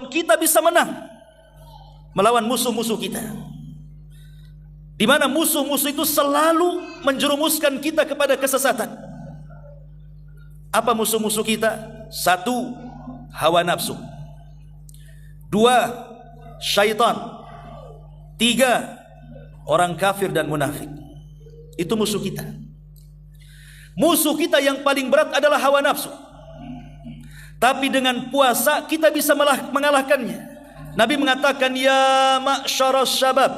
kita bisa menang melawan musuh-musuh kita, di mana musuh-musuh itu selalu menjerumuskan kita kepada kesesatan. Apa musuh-musuh kita? Satu, hawa nafsu. Dua, syaitan. Tiga, orang kafir dan munafik. Itu musuh kita. Musuh kita yang paling berat adalah hawa nafsu. Tapi dengan puasa kita bisa mengalahkannya. Nabi mengatakan, ya ma'syaras syabab,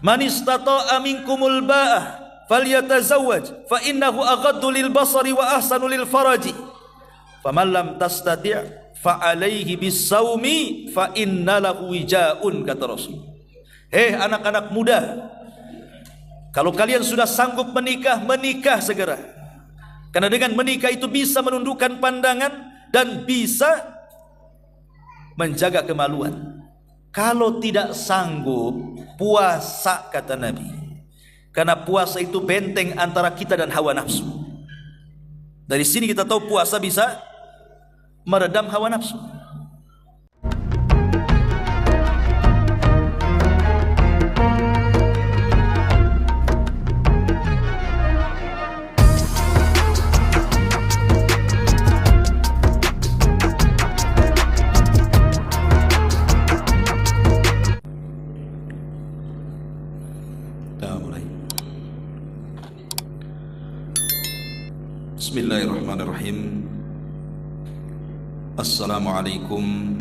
man istata'a minkumul ba'ah falyatazawwaj fa innahu aghaddu lil basari wa ahsanu lil faraji. Faman lam tastati' fa alaihi bisawmi fa inna lahu wijaun, kata Rasul. Anak-anak muda, kalau kalian sudah sanggup menikah, menikah segera. Karena dengan menikah itu bisa menundukkan pandangan dan bisa menjaga kemaluan. Kalau tidak sanggup, puasa, kata Nabi. Karena puasa itu benteng antara kita dan hawa nafsu. Dari sini kita tahu puasa bisa meredam hawa nafsu. Bismillahirrahmanirrahim. Assalamualaikum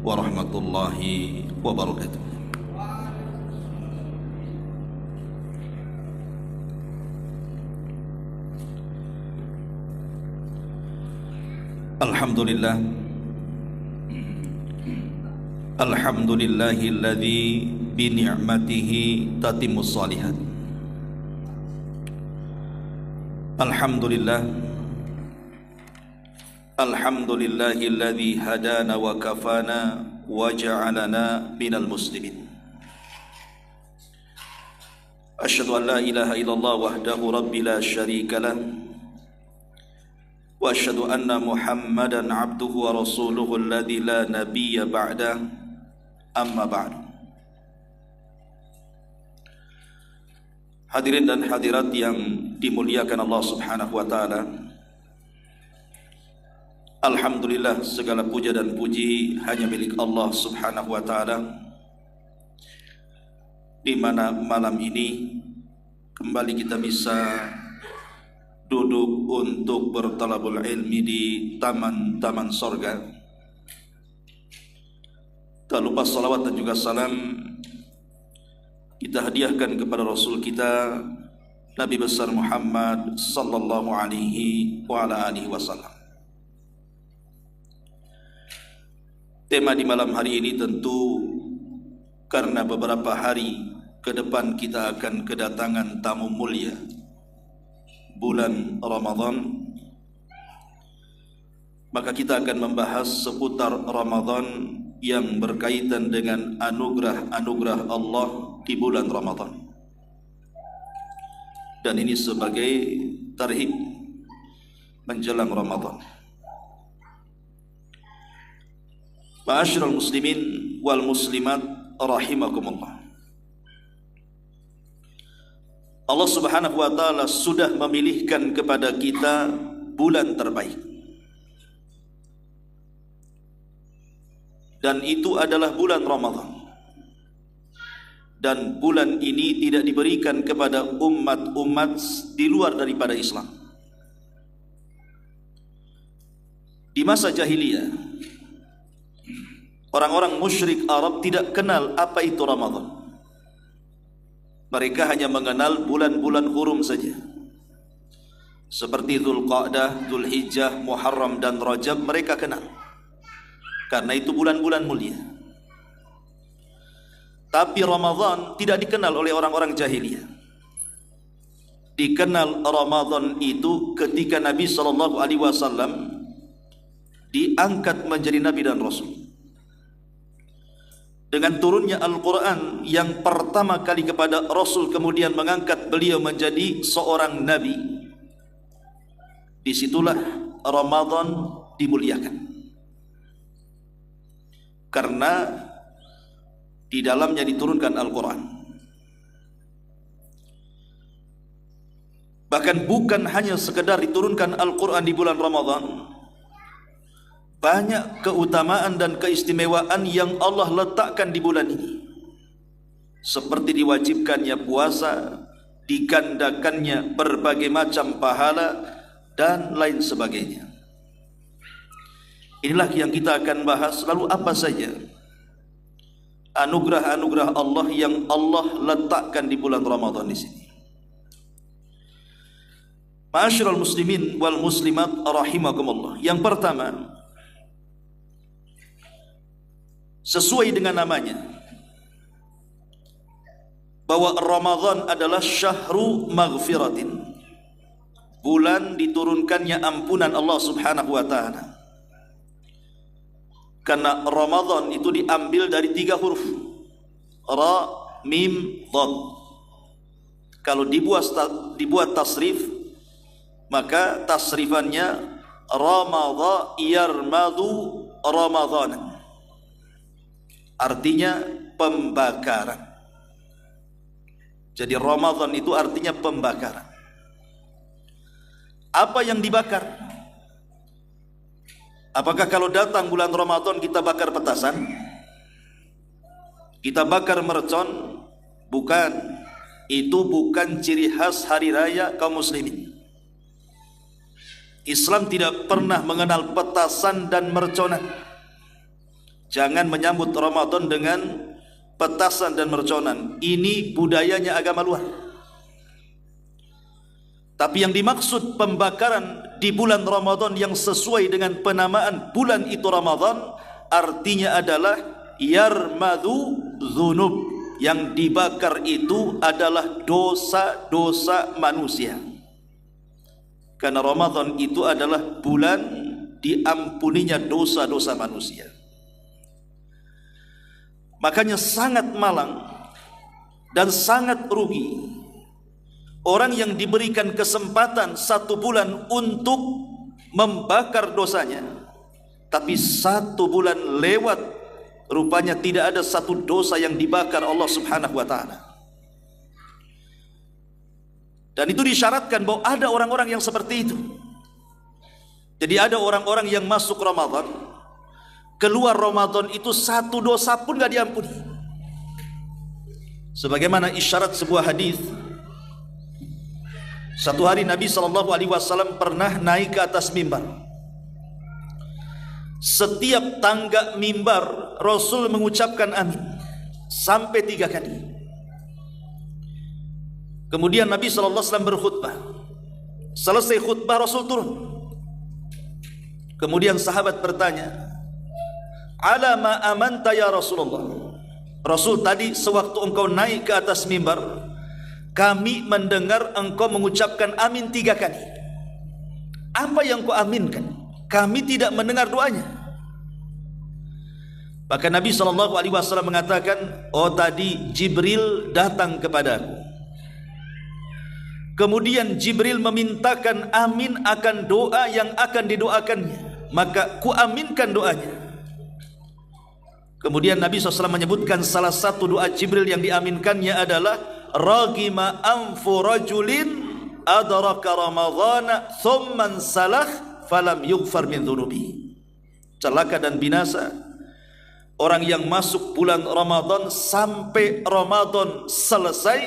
warahmatullahi wabarakatuh. Alhamdulillah. Alhamdulillahilladzi bi ni'matihi tatimmus shalihat. Alhamdulillah. Alhamdulillahilladzi hadana wa kafana wa ja'alana minal muslimin. Asyhadu an la ilaha illallah wahdahu rabbi la syarika lah, wa asyhadu anna Muhammadan abduhu wa rasuluhu alladzi la nabiyya ba'da, amma ba'du. Hadirin dan hadirat yang dimuliakan Allah Subhanahu wa taala. Alhamdulillah, segala puja dan puji hanya milik Allah Subhanahu wa taala, di mana malam ini kembali kita bisa duduk untuk bertalabul ilmi di taman-taman sorga. Tak lupa salawat dan juga salam kita hadiahkan kepada Rasul kita, Nabi besar Muhammad sallallahu alaihi wa ala alihi wasallam. Tema di malam hari ini tentu karena beberapa hari ke depan kita akan kedatangan tamu mulia, bulan Ramadan. Maka kita akan membahas seputar Ramadan yang berkaitan dengan anugerah-anugerah Allah di bulan Ramadan. Dan ini sebagai tarhib menjelang Ramadan. Ma'asyiral muslimin wal muslimat rahimakumullah. Allah Subhanahu wa taala sudah memilihkan kepada kita bulan terbaik. Dan itu adalah bulan Ramadan. Dan bulan ini tidak diberikan kepada umat-umat di luar daripada Islam. Di masa jahiliyah, orang-orang musyrik Arab tidak kenal apa itu Ramadan. Mereka hanya mengenal bulan-bulan hurum saja, seperti Dzulqa'dah, Dzulhijjah, Muharram dan Rajab. Mereka kenal karena itu bulan-bulan mulia. Tapi Ramadan tidak dikenal oleh orang-orang jahiliyah. Dikenal Ramadan itu ketika Nabi SAW diangkat menjadi Nabi dan Rasul. Dengan turunnya Al-Quran yang pertama kali kepada Rasul, kemudian mengangkat beliau menjadi seorang Nabi, disitulah Ramadan dimuliakan. karena di dalamnya diturunkan Al-Quran. Bahkan bukan hanya sekedar diturunkan Al-Quran di bulan Ramadan, banyak keutamaan dan keistimewaan yang Allah letakkan di bulan ini, seperti diwajibkannya puasa, digandakannya berbagai macam pahala, dan lain sebagainya. Inilah yang kita akan bahas. Lalu apa saja anugerah-anugerah Allah yang Allah letakkan di bulan Ramadan di sini? Ma'asyiral muslimin wal muslimat rahimakumullah. Yang pertama, sesuai dengan namanya, bahwa Ramadan adalah syahru maghfiratin, bulan diturunkannya ampunan Allah subhanahu wa ta'ala. Karena Ramadan itu diambil dari 3 huruf, Ra, Mim, Dhad. Kalau dibuat tasrif, maka tasrifannya Ramadha yarmadu Ramadhan, artinya pembakaran. Jadi Ramadan itu artinya pembakaran. Apa yang dibakar? Apakah kalau datang bulan Ramadan kita bakar petasan? Kita bakar mercon? Bukan. Itu bukan ciri khas hari raya kaum muslimin. Islam tidak pernah mengenal petasan dan merconan. Jangan menyambut Ramadan dengan petasan dan merconan. Ini budayanya agama luar. Tapi yang dimaksud pembakaran di bulan Ramadan yang sesuai dengan penamaan bulan itu Ramadan, artinya adalah yarmadu dzunub. Yang dibakar itu adalah dosa-dosa manusia. Karena Ramadan itu adalah bulan diampuninya dosa-dosa manusia. Makanya sangat malang dan sangat rugi orang yang diberikan kesempatan 1 bulan untuk membakar dosanya, tapi 1 bulan lewat, rupanya tidak ada 1 dosa yang dibakar Allah subhanahu wa ta'ala. Dan itu disyaratkan bahwa ada orang-orang yang seperti itu. Jadi ada orang-orang yang masuk Ramadan, keluar Ramadan itu 1 dosa pun gak diampuni. Sebagaimana isyarat sebuah hadis. Satu hari Nabi SAW pernah naik ke atas mimbar. Setiap tangga mimbar Rasul mengucapkan amin sampai 3 kali. Kemudian Nabi SAW berkhutbah. Selesai khutbah Rasul turun. Kemudian sahabat bertanya, "Ala ma amanta ya Rasulullah?" Rasul, tadi sewaktu engkau naik ke atas mimbar, kami mendengar engkau mengucapkan amin 3 kali. Apa yang kau aminkan? Kami tidak mendengar doanya. Maka Nabi SAW mengatakan, "Oh, tadi Jibril datang kepadaku. Kemudian Jibril memintakan amin akan doa yang akan didoakannya. Maka ku aminkan doanya." Kemudian Nabi SAW menyebutkan salah satu doa Jibril yang diaminkannya adalah, "Ragima anfu rajulin adraka ramadhana thumman salah falam yughfar min dhunubi." Celaka dan binasa orang yang masuk bulan Ramadan sampai Ramadan selesai,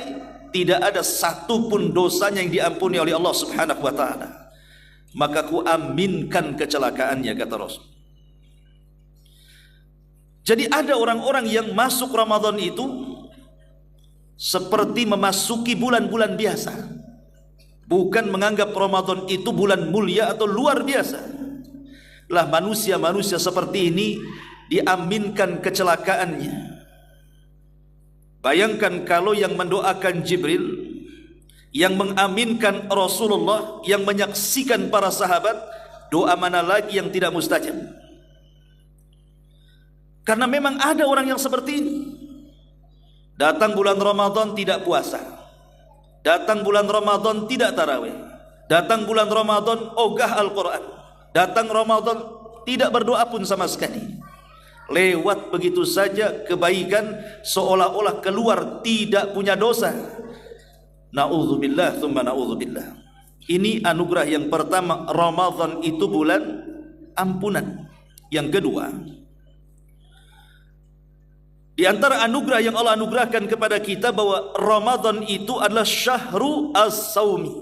tidak ada 1 pun dosanya yang diampuni oleh Allah subhanahu wa ta'ala. Maka ku aminkan kecelakaannya, kata Rasul. Jadi ada orang-orang yang masuk Ramadan itu seperti memasuki bulan-bulan biasa, bukan menganggap Ramadan itu bulan mulia atau luar biasa. Lah manusia-manusia seperti ini diaminkan kecelakaannya. Bayangkan kalau yang mendoakan Jibril, yang mengaminkan Rasulullah, yang menyaksikan para sahabat, doa mana lagi yang tidak mustajab? Karena memang ada orang yang seperti ini. Datang bulan Ramadan tidak puasa, datang bulan Ramadan tidak tarawih, datang bulan Ramadan ogah Al-Quran, datang Ramadan tidak berdoa pun sama sekali. lewat begitu saja kebaikan seolah-olah keluar tidak punya dosa. Na'udzubillah tsumma na'udzubillah. Ini anugerah yang pertama, Ramadan itu bulan ampunan. Yang kedua, di antara anugerah yang Allah anugerahkan kepada kita bahwa Ramadan itu adalah syahru as-saumi,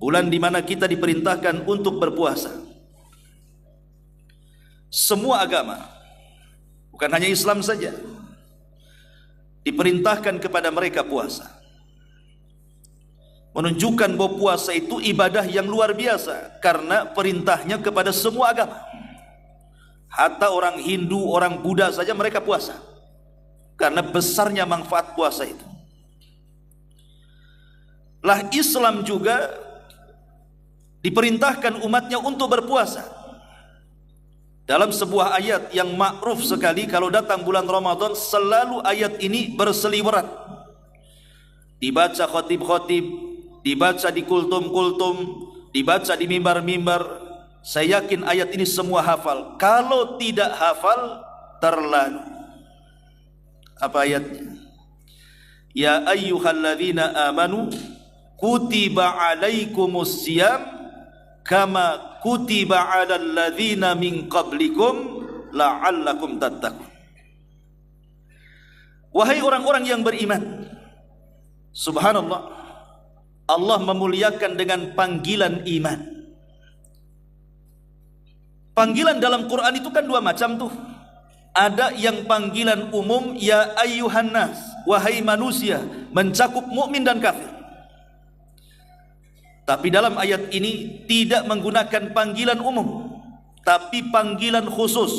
bulan di mana kita diperintahkan untuk berpuasa. Semua agama, bukan hanya Islam saja, diperintahkan kepada mereka puasa. Menunjukkan bahwa puasa itu ibadah yang luar biasa karena perintahnya kepada semua agama. Hatta orang Hindu, orang Buddha saja mereka puasa karena besarnya manfaat puasa itu. Lah Islam juga diperintahkan umatnya untuk berpuasa. Dalam sebuah ayat yang makruf sekali, kalau datang bulan Ramadan selalu ayat ini berseliweran, dibaca khotib-khotib, dibaca di kultum-kultum, dibaca di mimbar-mimbar. Saya yakin ayat ini semua hafal. Kalau tidak hafal, terlalu. Apa ayatnya? Ya ayyuhalladzina amanu kutiba alaikumus siyam kama kutiba alal ladzina min qablikum la'allakum tattaqun. Wahai orang-orang yang beriman, subhanallah, Allah memuliakan dengan panggilan iman. Panggilan dalam Quran itu kan dua macam tuh. Ada yang panggilan umum, ya ayyuhan nas, wahai manusia, mencakup mukmin dan kafir. Tapi dalam ayat ini tidak menggunakan panggilan umum, tapi panggilan khusus,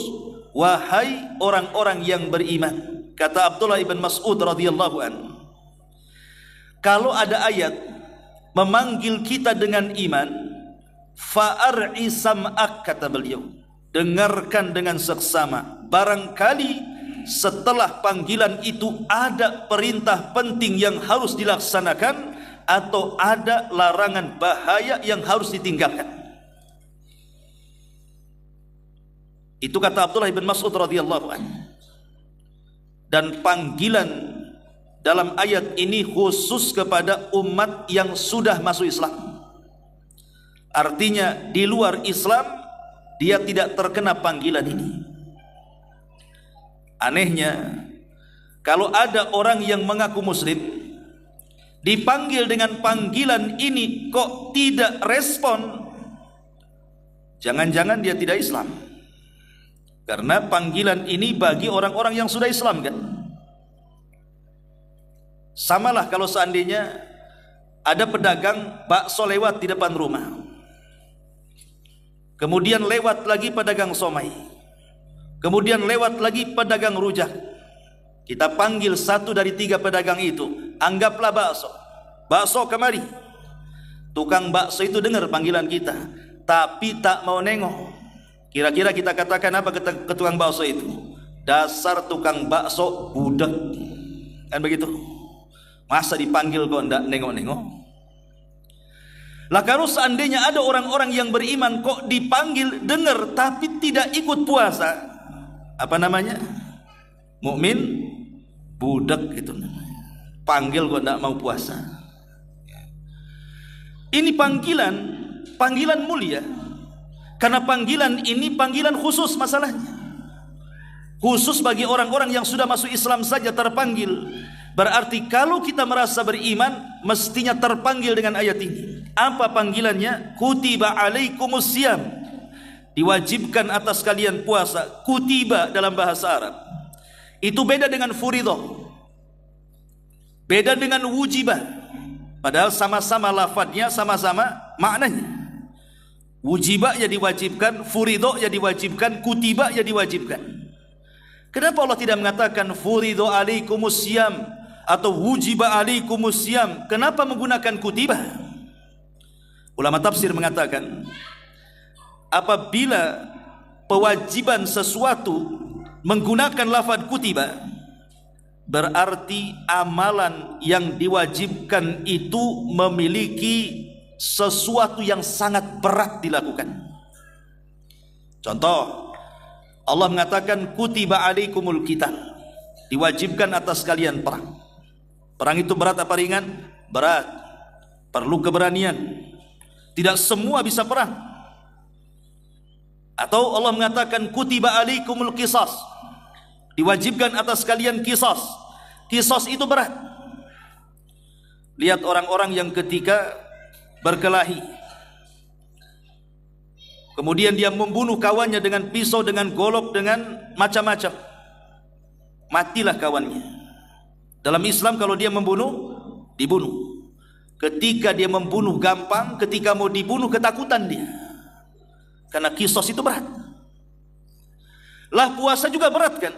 wahai orang-orang yang beriman. Kata Abdullah ibn Mas'ud radhiyallahu anhu, kalau ada ayat memanggil kita dengan iman, fa'ar'i sam'ak, kata beliau, dengarkan dengan seksama. Barangkali setelah panggilan itu ada perintah penting yang harus dilaksanakan atau ada larangan bahaya yang harus ditinggalkan. Itu kata Abdullah bin Mas'ud radhiyallahu anhu. Dan panggilan dalam ayat ini khusus kepada umat yang sudah masuk Islam. Artinya di luar Islam dia tidak terkena panggilan ini. Anehnya, kalau ada orang yang mengaku muslim dipanggil dengan panggilan ini kok tidak respon, jangan-jangan dia tidak Islam. Karena panggilan ini bagi orang-orang yang sudah Islam kan. Samalah kalau seandainya ada pedagang bakso lewat di depan rumah, kemudian lewat lagi pedagang somai, kemudian lewat lagi pedagang rujak. Kita panggil satu dari tiga pedagang itu, anggaplah bakso. Bakso kemari. Tukang bakso itu dengar panggilan kita, tapi tak mau nengok. Kira-kira kita katakan apa ke tukang bakso itu? Dasar tukang bakso budak. Kan begitu? Masa dipanggil kok enggak nengok-nengok? Lah kalau seandainya ada orang-orang yang beriman kok dipanggil dengar tapi tidak ikut puasa, apa namanya? Mukmin budak itu namanya. Panggil kok enggak mau puasa. Ini panggilan mulia. Karena panggilan ini panggilan khusus masalahnya. Khusus bagi orang-orang yang sudah masuk Islam saja terpanggil. Berarti kalau kita merasa beriman mestinya terpanggil dengan ayat ini. Apa panggilannya? Kutiba alaikumus siyam, diwajibkan atas kalian puasa. Kutiba dalam bahasa Arab itu beda dengan furidoh, beda dengan wujibah. Padahal sama-sama lafadznya, sama-sama maknanya. Wujibah ya diwajibkan, furidoh ya diwajibkan, kutiba ya diwajibkan. Kenapa Allah tidak mengatakan furidoh alaikumus siyam atau wujiba alaikumus siyam? Kenapa menggunakan kutiba? Ulama tafsir mengatakan apabila kewajiban sesuatu menggunakan lafaz kutiba, berarti amalan yang diwajibkan itu memiliki sesuatu yang sangat berat dilakukan. Contoh, Allah mengatakan kutiba alaikumul qital, diwajibkan atas kalian perang. Perang itu berat apa ringan? Berat, perlu keberanian. Tidak semua bisa perang. Atau Allah mengatakan kutiba alaikumul qisas, diwajibkan atas kalian qisas. Qisas itu berat. Lihat orang-orang yang ketika berkelahi, kemudian dia membunuh kawannya dengan pisau, dengan golok, dengan macam-macam, matilah kawannya. Dalam Islam kalau dia membunuh, dibunuh. Ketika dia membunuh gampang, ketika mau dibunuh ketakutan dia, karena qisas itu berat. Lah puasa juga berat kan.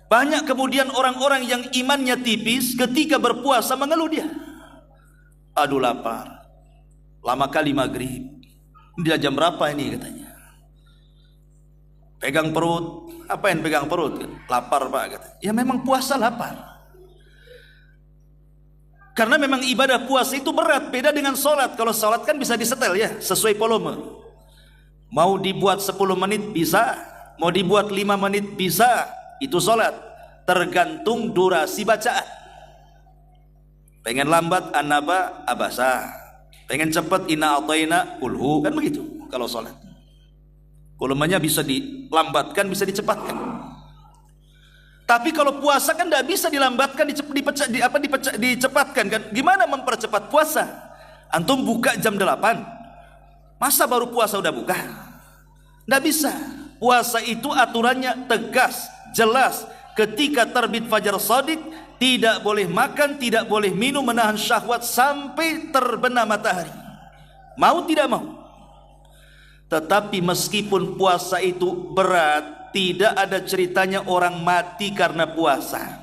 Banyak kemudian orang-orang yang imannya tipis ketika berpuasa mengeluh dia, aduh lapar, lama kali maghrib, dia jam berapa ini katanya, pegang perut. Apa yang pegang perut? Lapar pak katanya. Ya memang puasa lapar, karena memang ibadah puasa itu berat. Beda dengan sholat. Kalau sholat kan bisa disetel ya, sesuai volume. Mau dibuat 10 menit bisa, mau dibuat 5 menit bisa. Itu sholat, tergantung durasi bacaan. Pengen lambat an-naba abasa, pengen cepat inna a'tayna kulhu, kan begitu. Kalau sholat volumenya bisa dilambatkan, bisa dicepatkan. Tapi kalau puasa kan tidak bisa dilambatkan, dicepatkan kan. Gimana mempercepat puasa? Antum buka jam 8, masa baru puasa udah buka? Tidak bisa. Puasa itu aturannya tegas, jelas. Ketika terbit fajar shadiq, tidak boleh makan, tidak boleh minum, menahan syahwat sampai terbenam matahari. Mau tidak mau. Tetapi meskipun puasa itu berat, tidak ada ceritanya orang mati karena puasa.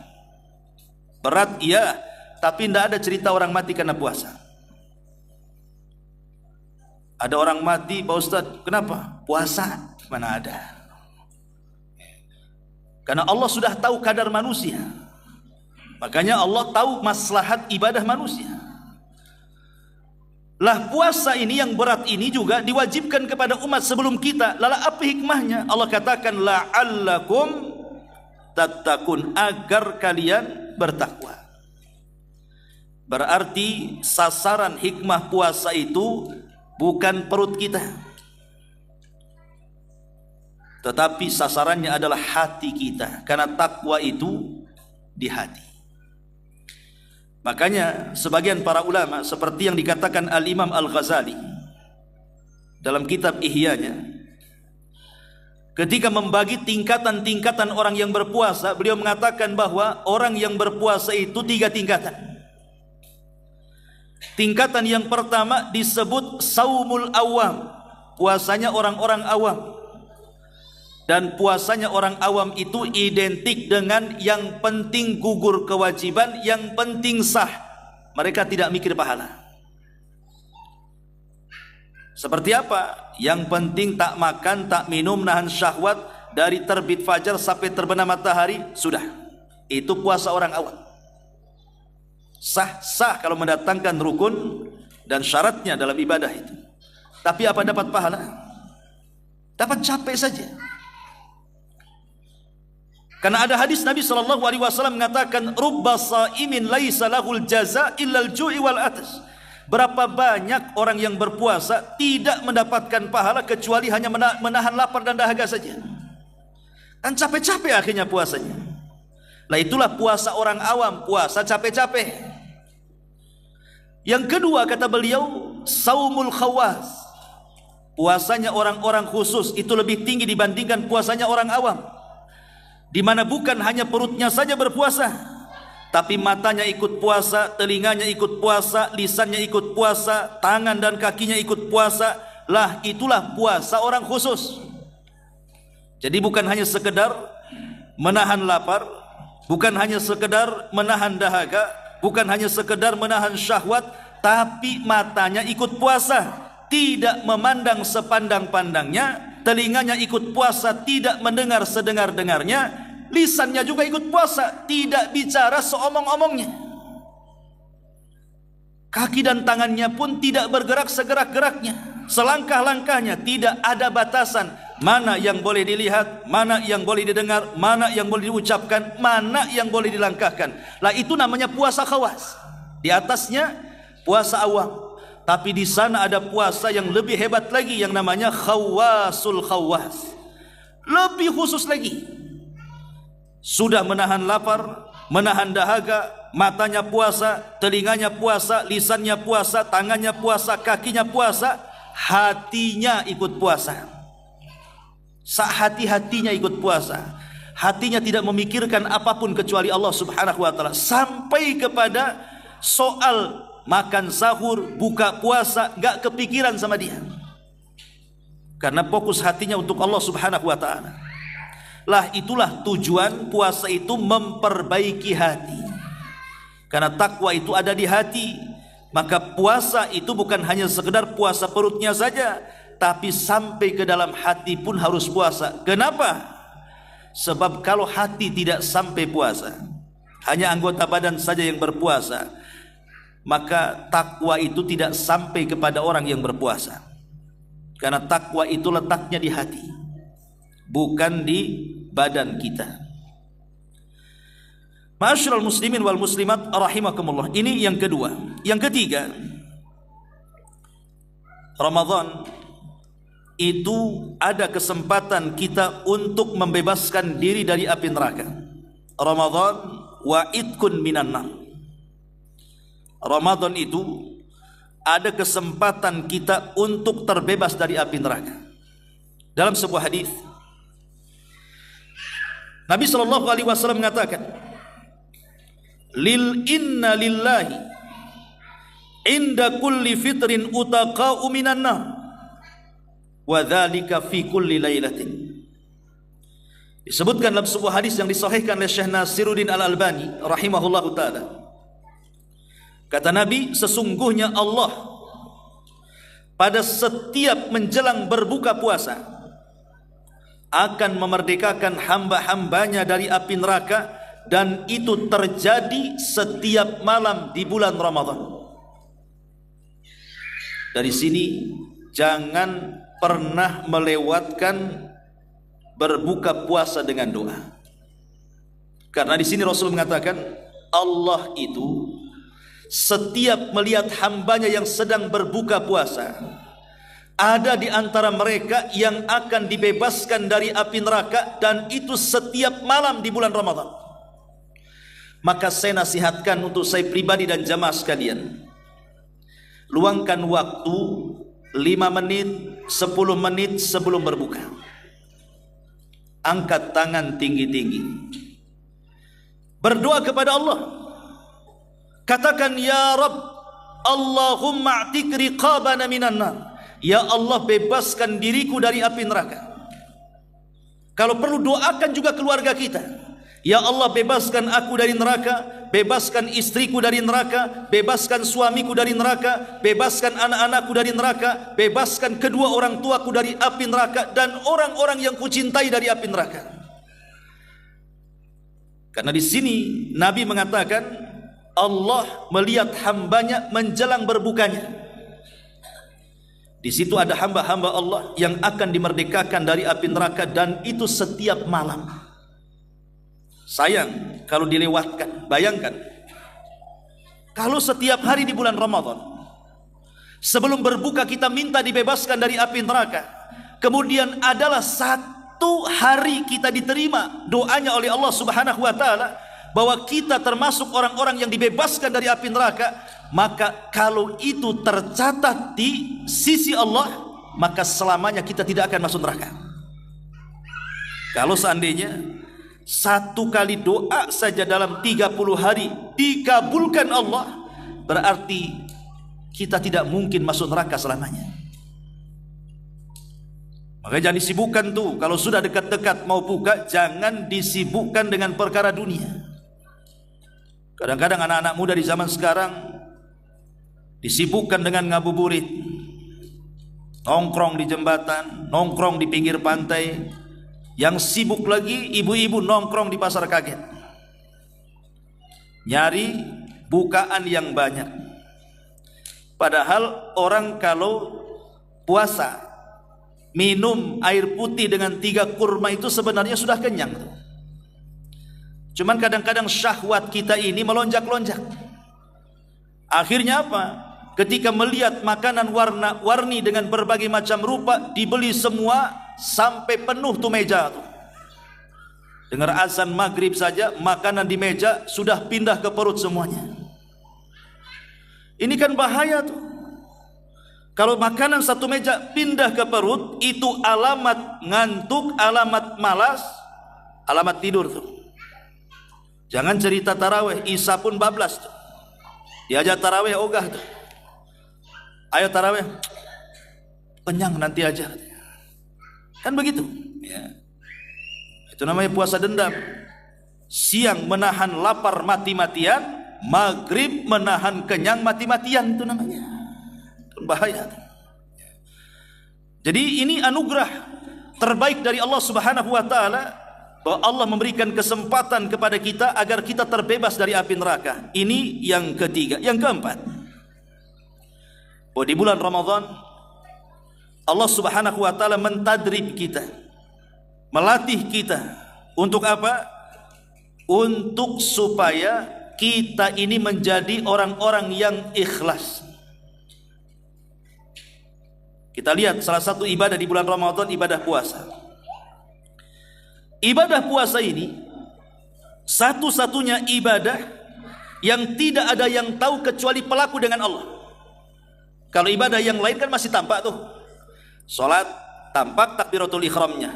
Berat iya, tapi tidak ada cerita orang mati karena puasa. Ada orang mati, Pak Ustadz, kenapa? Puasa. Mana ada. Karena Allah sudah tahu kadar manusia. Makanya Allah tahu maslahat ibadah manusia. Lah puasa ini yang berat ini juga diwajibkan kepada umat sebelum kita. Lala apa hikmahnya? Allah katakan la'allakum tattaqun, agar kalian bertakwa. Berarti sasaran hikmah puasa itu bukan perut kita, tetapi sasarannya adalah hati kita, karena takwa itu di hati. Makanya sebagian para ulama seperti yang dikatakan Al-Imam Al-Ghazali dalam kitab Ihya-nya, ketika membagi tingkatan-tingkatan orang yang berpuasa, beliau mengatakan bahwa orang yang berpuasa itu 3 tingkatan. Tingkatan yang pertama disebut saumul awam, puasanya orang-orang awam. Dan puasanya orang awam itu identik dengan yang penting gugur kewajiban, yang penting sah. Mereka tidak mikir pahala. Seperti apa? Yang penting tak makan, tak minum, nahan syahwat dari terbit fajar sampai terbenam matahari, sudah. Itu puasa orang awam. Sah kalau mendatangkan rukun dan syaratnya dalam ibadah itu. Tapi apa dapat pahala? Dapat capek saja. Karena ada hadis Nabi SAW mengatakan rubba shaimin laisa lahul jaza illal ju'i wal atas. Berapa banyak orang yang berpuasa tidak mendapatkan pahala kecuali hanya menahan lapar dan dahaga saja. Kan capek-capek akhirnya puasanya. Nah itulah puasa orang awam, puasa capek-capek. Yang kedua kata beliau saumul khawas, puasanya orang-orang khusus itu lebih tinggi dibandingkan puasanya orang awam, di mana bukan hanya perutnya saja berpuasa, tapi matanya ikut puasa, telinganya ikut puasa, lisannya ikut puasa, tangan dan kakinya ikut puasa. Lah itulah puasa orang khusus. Jadi bukan hanya sekedar menahan lapar, bukan hanya sekedar menahan dahaga, bukan hanya sekedar menahan syahwat, tapi matanya ikut puasa, tidak memandang sepandang-pandangnya, telinganya ikut puasa, tidak mendengar sedengar-dengarnya, lisannya juga ikut puasa, tidak bicara seomong-omongnya. Kaki dan tangannya pun tidak bergerak segerak-geraknya, selangkah-langkahnya tidak ada batasan, mana yang boleh dilihat, mana yang boleh didengar, mana yang boleh diucapkan, mana yang boleh dilangkahkan. Lah itu namanya puasa khawas. Di atasnya puasa awam, tapi di sana ada puasa yang lebih hebat lagi yang namanya khawasul khawas. Lebih khusus lagi. Sudah menahan lapar, menahan dahaga, matanya puasa, telinganya puasa, lisannya puasa, tangannya puasa, kakinya puasa, hatinya ikut puasa. Hati-hatinya ikut puasa. Hatinya tidak memikirkan apapun kecuali Allah Subhanahu wa taala, sampai kepada soal makan sahur, buka puasa, gak kepikiran sama dia, karena fokus hatinya untuk Allah Subhanahu wa taala. Lah itulah tujuan puasa itu, memperbaiki hati. Karena takwa itu ada di hati. Maka puasa itu bukan hanya sekedar puasa perutnya saja, tapi sampai ke dalam hati pun harus puasa. Kenapa? Sebab kalau hati tidak sampai puasa, hanya anggota badan saja yang berpuasa, maka takwa itu tidak sampai kepada orang yang berpuasa. Karena takwa itu letaknya di hati, bukan di badan kita. Ma'asyiral muslimin wal muslimat rahimakumullah. Ini yang kedua. Yang ketiga, Ramadan itu ada kesempatan kita untuk membebaskan diri dari api neraka. Ramadan wa idkun minan nar. Ramadan itu ada kesempatan kita untuk terbebas dari api neraka. Dalam sebuah hadis Nabi sallallahu alaihi wasallam mengatakan, "Lil inna lillahi inda kulli fitrin utaqa'u minan nar wa dzalika fi kulli lailatin." Disebutkan dalam sebuah hadis yang disahihkan oleh Syekh Nasiruddin Al-Albani rahimahullahu taala. Kata Nabi, sesungguhnya Allah pada setiap menjelang berbuka puasa akan memerdekakan hamba-hambanya dari api neraka, dan itu terjadi setiap malam di bulan Ramadan. Dari sini jangan pernah melewatkan berbuka puasa dengan doa. Karena di sini Rasul mengatakan Allah itu setiap melihat hambanya yang sedang berbuka puasa, ada di antara mereka yang akan dibebaskan dari api neraka, dan itu setiap malam di bulan Ramadan. Maka saya nasihatkan untuk saya pribadi dan jamaah sekalian, luangkan waktu 5 menit, 10 menit sebelum berbuka. Angkat tangan tinggi-tinggi, berdoa kepada Allah. Katakan, ya Rabb, Allahumma a'tik riqabana minan nar. Ya Allah, bebaskan diriku dari api neraka. Kalau perlu doakan juga keluarga kita. Ya Allah, bebaskan aku dari neraka, bebaskan istriku dari neraka, bebaskan suamiku dari neraka, bebaskan anak-anakku dari neraka, bebaskan kedua orang tuaku dari api neraka, dan orang-orang yang kucintai dari api neraka. Karena di sini Nabi mengatakan Allah melihat hambanya menjelang berbukanya. Di situ ada hamba-hamba Allah yang akan dimerdekakan dari api neraka, dan itu setiap malam. Sayang kalau dilewatkan. Bayangkan kalau setiap hari di bulan Ramadan sebelum berbuka kita minta dibebaskan dari api neraka, kemudian adalah satu hari kita diterima doanya oleh Allah Subhanahu wa taala bahwa kita termasuk orang-orang yang dibebaskan dari api neraka, maka kalau itu tercatat di sisi Allah, maka selamanya kita tidak akan masuk neraka. Kalau seandainya satu kali doa saja dalam 30 hari dikabulkan Allah, berarti kita tidak mungkin masuk neraka selamanya. Maka jangan disibukkan tuh, kalau sudah dekat-dekat mau buka, jangan disibukkan dengan perkara dunia. Kadang-kadang anak-anak muda di zaman sekarang disibukkan dengan ngabuburit, nongkrong di jembatan, nongkrong di pinggir pantai. Yang sibuk lagi ibu-ibu nongkrong di pasar kaget, nyari bukaan yang banyak. Padahal orang kalau puasa minum air putih dengan 3 kurma itu sebenarnya sudah kenyang. Cuman kadang-kadang syahwat kita ini melonjak-lonjak. Akhirnya apa? Ketika melihat makanan warna-warni dengan berbagai macam rupa, dibeli semua sampai penuh tuh meja tuh. Dengar azan maghrib saja, makanan di meja sudah pindah ke perut semuanya. Ini kan bahaya tuh. Kalau makanan satu meja pindah ke perut, itu alamat ngantuk, alamat malas, alamat tidur tuh. Jangan cerita taraweh, Isya pun bablas tuh. Diajak taraweh ogah tuh. Ayo taraweh, kenyang nanti aja. Kan begitu. Ya. Itu namanya puasa dendam. Siang menahan lapar mati-matian, maghrib menahan kenyang mati-matian, itu namanya. Bahaya. Jadi ini anugerah terbaik dari Allah Subhanahu wa taala, bahwa Allah memberikan kesempatan kepada kita agar kita terbebas dari api neraka. Ini yang ketiga. Yang keempat, bahwa di bulan Ramadan Allah Subhanahu wa taala mentadrib kita, melatih kita untuk apa? Untuk supaya kita ini menjadi orang-orang yang ikhlas. Kita lihat salah satu ibadah di bulan Ramadan, ibadah puasa. Ibadah puasa ini satu-satunya ibadah yang tidak ada yang tahu kecuali pelaku dengan Allah. Kalau ibadah yang lain kan masih tampak tuh. Salat tampak takbiratul ihramnya.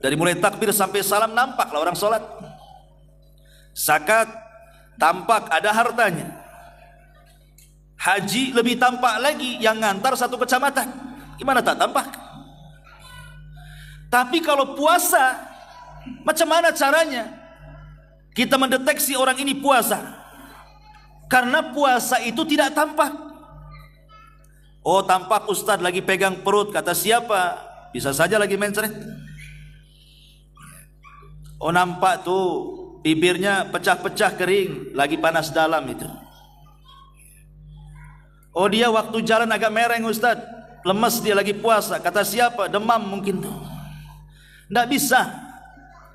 Dari mulai takbir sampai salam nampak lah orang salat. Zakat tampak ada hartanya. Haji lebih tampak lagi, yang ngantar satu kecamatan. Gimana tak tampak? Tapi kalau puasa, macam mana caranya kita mendeteksi orang ini puasa? Karena puasa itu tidak tampak. Oh, tampak Ustadz lagi pegang perut, kata siapa? Bisa saja lagi mencret. Oh, nampak tuh bibirnya pecah-pecah kering, lagi panas dalam itu. Oh, dia waktu jalan agak mereng Ustadz, lemes, dia lagi puasa, kata siapa? Demam mungkin tuh. Tidak bisa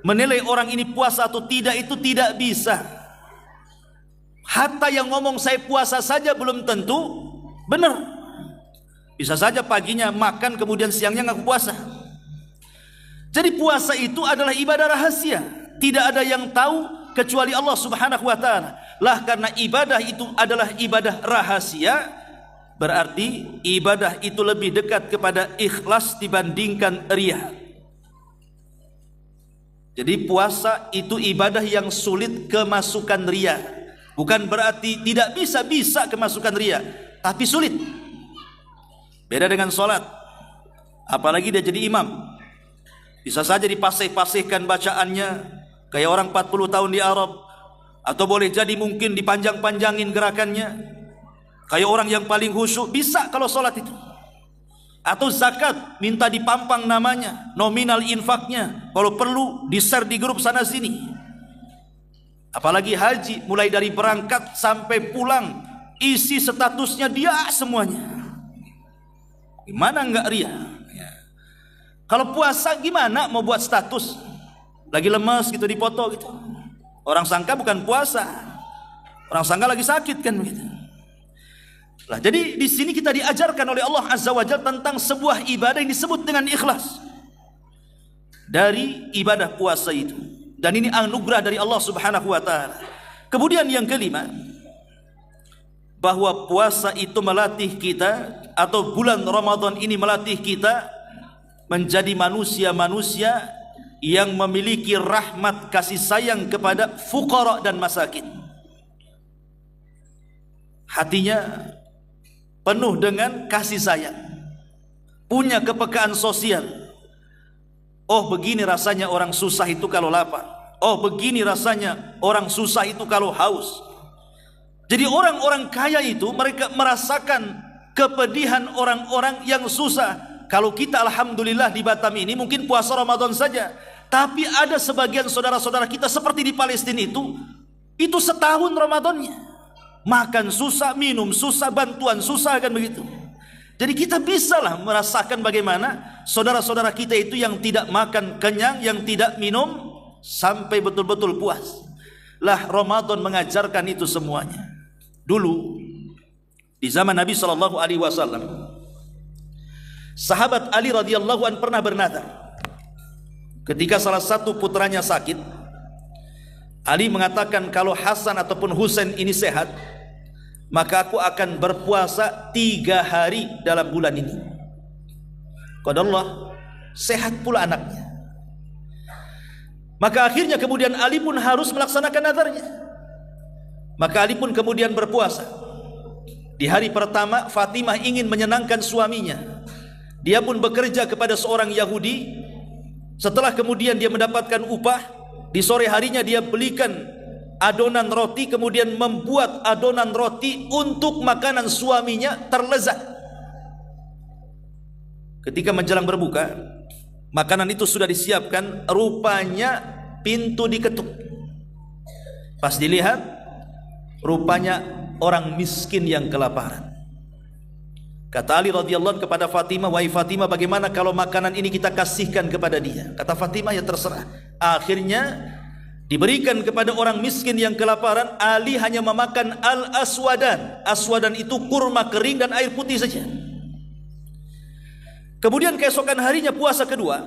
menilai orang ini puasa atau tidak, itu tidak bisa. Hatta yang ngomong saya puasa saja belum tentu benar. Bisa saja paginya makan kemudian siangnya ngaku puasa. Jadi puasa itu adalah ibadah rahasia, tidak ada yang tahu kecuali Allah Subhanahu wa taala. Lah karena ibadah itu adalah ibadah rahasia, berarti ibadah itu lebih dekat kepada ikhlas dibandingkan riya. Jadi puasa itu ibadah yang sulit kemasukan riya. Bukan berarti tidak bisa kemasukan riya, tapi sulit. Beda dengan sholat. Apalagi dia jadi imam, bisa saja dipasih-pasihkan bacaannya kayak orang 40 tahun di Arab, atau boleh jadi mungkin dipanjang-panjangin gerakannya kayak orang yang paling khusyuk. Bisa kalau sholat itu. Atau zakat minta dipampang namanya, nominal infaknya, kalau perlu di-share di grup sana sini. Apalagi haji, mulai dari berangkat sampai pulang isi statusnya dia semuanya. Gimana enggak ria? Ya. Kalau puasa gimana mau buat status? Lagi lemes gitu dipoto gitu. Orang sangka bukan puasa, orang sangka lagi sakit kan begitu. Lah, jadi di sini kita diajarkan oleh Allah Azza wa Jalla tentang sebuah ibadah yang disebut dengan ikhlas dari ibadah puasa itu, dan ini anugerah dari Allah Subhanahu wa taala. Kemudian yang kelima, bahwa puasa itu melatih kita, atau bulan Ramadan ini melatih kita menjadi manusia-manusia yang memiliki rahmat kasih sayang kepada fuqara dan masakin. Hatinya penuh dengan kasih sayang, punya kepekaan sosial. Oh, begini rasanya orang susah itu kalau lapar. Oh, begini rasanya orang susah itu kalau haus. Jadi orang-orang kaya itu mereka merasakan kepedihan orang-orang yang susah. Kalau kita alhamdulillah di Batam ini mungkin puasa Ramadan saja, tapi ada sebagian saudara-saudara kita seperti di Palestina itu setahun Ramadannya. Makan susah, minum susah, bantuan susah, kan begitu. Jadi kita bisalah merasakan bagaimana saudara-saudara kita itu yang tidak makan kenyang, yang tidak minum sampai betul-betul puas. Lah Ramadan mengajarkan itu semuanya. Dulu di zaman Nabi SAW, sahabat Ali radhiyallahu an pernah bernazar. Ketika salah satu putranya sakit, Ali mengatakan, kalau Hasan ataupun Husain ini sehat, maka aku akan berpuasa 3 hari dalam bulan ini. Qadarullah, sehat pula anaknya. Maka akhirnya kemudian Ali pun harus melaksanakan nazarnya. Maka Ali pun kemudian berpuasa. Di hari pertama Fatimah ingin menyenangkan suaminya. Dia pun bekerja kepada seorang Yahudi. Setelah kemudian dia mendapatkan upah, di sore harinya dia belikan adonan roti, kemudian membuat adonan roti untuk makanan suaminya terlezat. Ketika menjelang berbuka, makanan itu sudah disiapkan, rupanya pintu diketuk. Pas dilihat, rupanya orang miskin yang kelaparan. Kata Ali radhiyallahu anhu kepada Fatimah, "Wahai Fatimah, bagaimana kalau makanan ini kita kasihkan kepada dia?" Kata Fatimah, "Ya terserah." Akhirnya diberikan kepada orang miskin yang kelaparan. Ali hanya memakan al-aswadan. Aswadan itu kurma kering dan air putih saja. Kemudian keesokan harinya puasa kedua,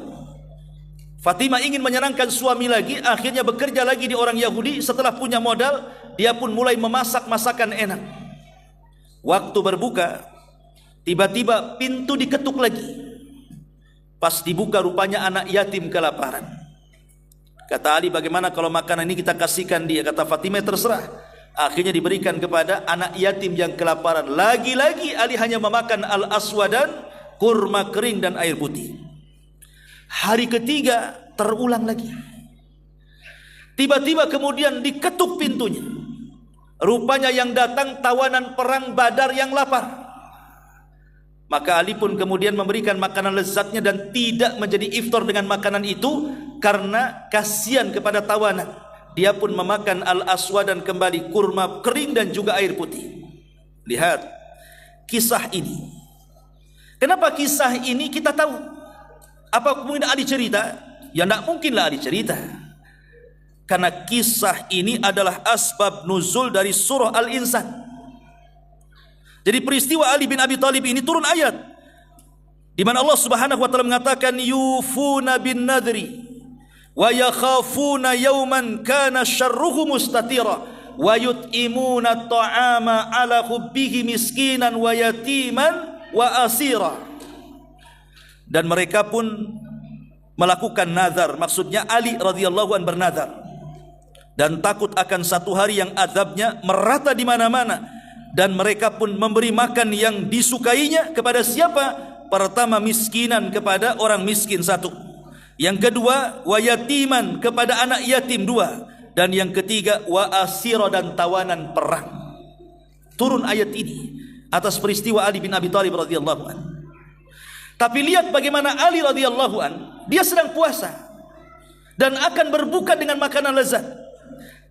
Fatimah ingin menyenangkan suami lagi, akhirnya bekerja lagi di orang Yahudi. Setelah punya modal, dia pun mulai memasak masakan enak. Waktu berbuka, tiba-tiba pintu diketuk lagi. Pas dibuka, rupanya anak yatim kelaparan. Kata Ali, bagaimana kalau makanan ini kita kasihkan dia? Kata Fatimah, terserah. Akhirnya diberikan kepada anak yatim yang kelaparan. Lagi-lagi Ali hanya memakan al-aswadan, kurma kering dan air putih. Hari ketiga terulang lagi. Tiba-tiba kemudian diketuk pintunya. Rupanya yang datang tawanan perang Badar yang lapar. Maka Ali pun kemudian memberikan makanan lezatnya dan tidak menjadi iftar dengan makanan itu karena kasihan kepada tawanan. Dia pun memakan al-aswadan kembali, kurma kering dan juga air putih. Lihat kisah ini. Kenapa kisah ini kita tahu? Apa kemudian Ali cerita? Ya tidak mungkinlah Ali cerita. Karena kisah ini adalah asbab nuzul dari surah Al-Insan. Jadi peristiwa Ali bin Abi Thalib ini turun ayat di mana Allah Subhanahu wa taala mengatakan yufuna bin nadri wa yakhafuna yawman kana syarruhu mustatira wa yut'imuna at'ama ala hubbihi miskinan wa yatiman wa asira. Dan mereka pun melakukan nazar, maksudnya Ali radhiyallahu an bernazar dan takut akan satu hari yang azabnya merata di mana-mana, dan mereka pun memberi makan yang disukainya kepada siapa? Pertama miskinan, kepada orang miskin satu. Yang kedua wa yatiman, kepada anak yatim dua. Dan yang ketiga wa asira, dan tawanan perang. Turun ayat ini atas peristiwa Ali bin Abi Thalib radhiyallahu an. Tapi lihat bagaimana Ali radhiyallahu an, dia sedang puasa dan akan berbuka dengan makanan lezat.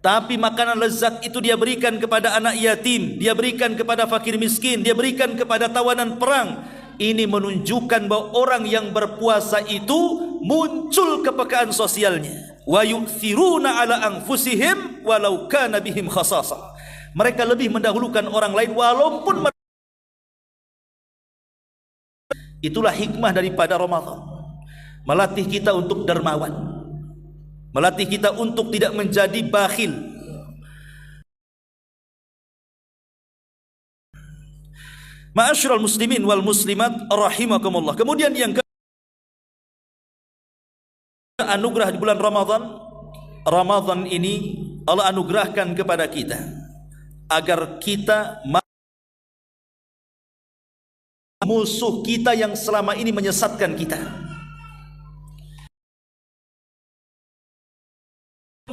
Tapi makanan lezat itu dia berikan kepada anak yatim, dia berikan kepada fakir miskin, dia berikan kepada tawanan perang. Ini menunjukkan bahwa orang yang berpuasa itu muncul kepekaan sosialnya. Wa yu'thiruna ala anfusihim walau kana bihim khasasa. Mereka lebih mendahulukan orang lain walaupun. Itulah hikmah daripada Ramadan. Melatih kita untuk dermawan, melatih kita untuk tidak menjadi bakhil. Ma'asyiral muslimin wal muslimat rahimakumullah. Kemudian yang anugerah di bulan Ramadan. Ramadan ini Allah anugerahkan kepada kita agar kita musuh kita yang selama ini menyesatkan kita.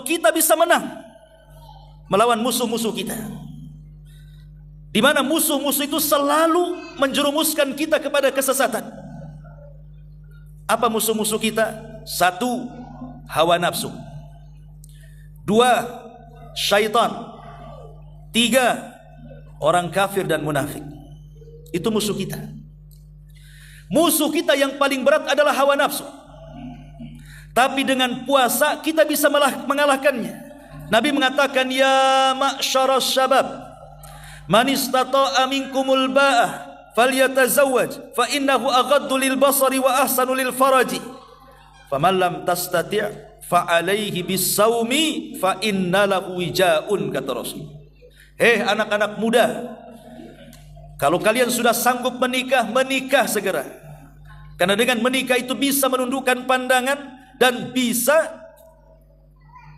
Kita bisa menang melawan musuh-musuh kita. Di mana musuh-musuh itu selalu menjerumuskan kita kepada kesesatan. Apa musuh-musuh kita? Satu, hawa nafsu. Dua, syaitan. Tiga, orang kafir dan munafik. Itu musuh kita. Musuh kita yang paling berat adalah hawa nafsu. Tapi dengan puasa kita bisa mengalahkannya. Nabi mengatakan, ya ma'syaras syabab, man istata'a minkumul ba'ah falyatazawwaj fa innahu aghaddu lil basari wa ahsanu lil faraji. Faman lam tastati' fa alaihi bisawmi fa innalahu wijaun, kata Rasul. Anak-anak muda, kalau kalian sudah sanggup menikah, menikah segera. Karena dengan menikah itu bisa menundukkan pandangan dan bisa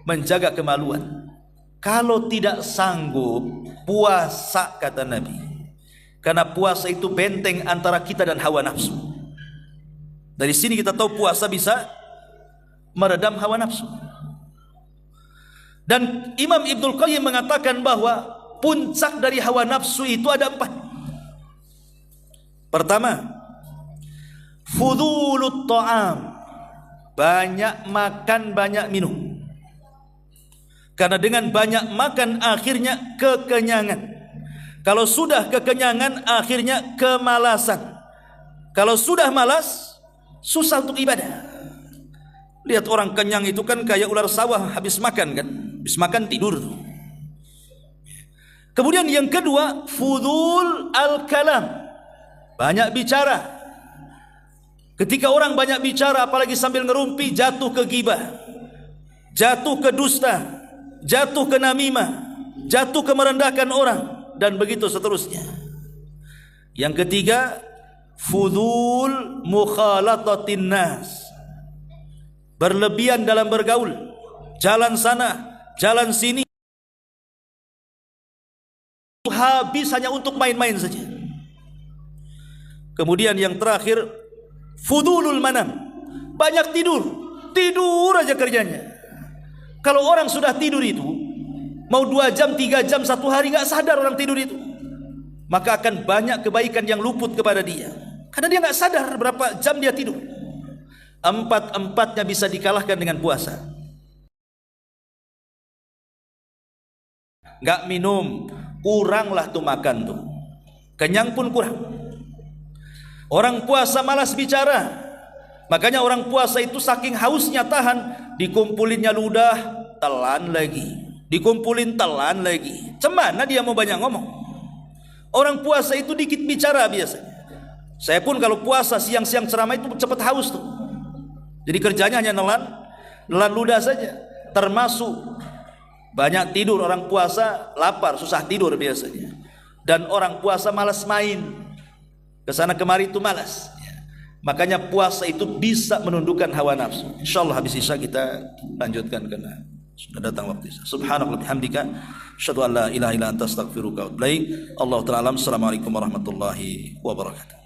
menjaga kemaluan. Kalau tidak sanggup, puasa, kata Nabi. Karena puasa itu benteng antara kita dan hawa nafsu. Dari sini kita tahu puasa bisa meredam hawa nafsu. Dan Imam Ibnul Qayyim mengatakan bahwa puncak dari hawa nafsu itu ada 4. Pertama, fudulut ta'am, banyak makan, banyak minum. Karena dengan banyak makan akhirnya kekenyangan. Kalau sudah kekenyangan akhirnya kemalasan. Kalau sudah malas, susah untuk ibadah. Lihat orang kenyang itu kan kayak ular sawah habis makan kan. Habis makan tidur. Kemudian yang kedua, fudul al-kalam, banyak bicara. Ketika orang banyak bicara, apalagi sambil ngerumpi, jatuh ke ghibah, jatuh ke dusta, jatuh ke namimah, jatuh ke merendahkan orang, dan begitu seterusnya. Yang ketiga, fudul mukhalatatin nas, berlebihan dalam bergaul, jalan sana, jalan sini, habis hanya untuk main-main saja. Kemudian yang terakhir, fudulul manam, banyak tidur, tidur aja kerjanya. Kalau orang sudah tidur itu, mau 2 jam, 3 jam, 1 hari, gak sadar orang tidur itu, maka akan banyak kebaikan yang luput kepada dia. Karena dia gak sadar berapa jam dia tidur. 4-4-nya bisa dikalahkan dengan puasa. Gak minum, kuranglah tuh makan tuh, kenyang pun kurang. Orang puasa malas bicara, makanya orang puasa itu saking hausnya tahan, dikumpulinnya ludah, telan lagi, dikumpulin telan lagi. Cemana dia mau banyak ngomong? Orang puasa itu dikit bicara biasanya. Saya pun kalau puasa siang-siang ceramah itu cepat haus tuh. Jadi kerjanya hanya nelan ludah saja. Termasuk banyak tidur, orang puasa lapar, susah tidur biasanya. Dan orang puasa malas main, kesana kemari itu malas. Makanya puasa itu bisa menundukkan hawa nafsu. Insyaallah habis Isya kita lanjutkan karena sudah datang waktu Isya. Subhanallah bihamdika, asyhadu an la ilaha illa anta astaghfiruka wa atubu ilaik. Allahu ta'ala alam. Assalamualaikum warahmatullahi wabarakatuh.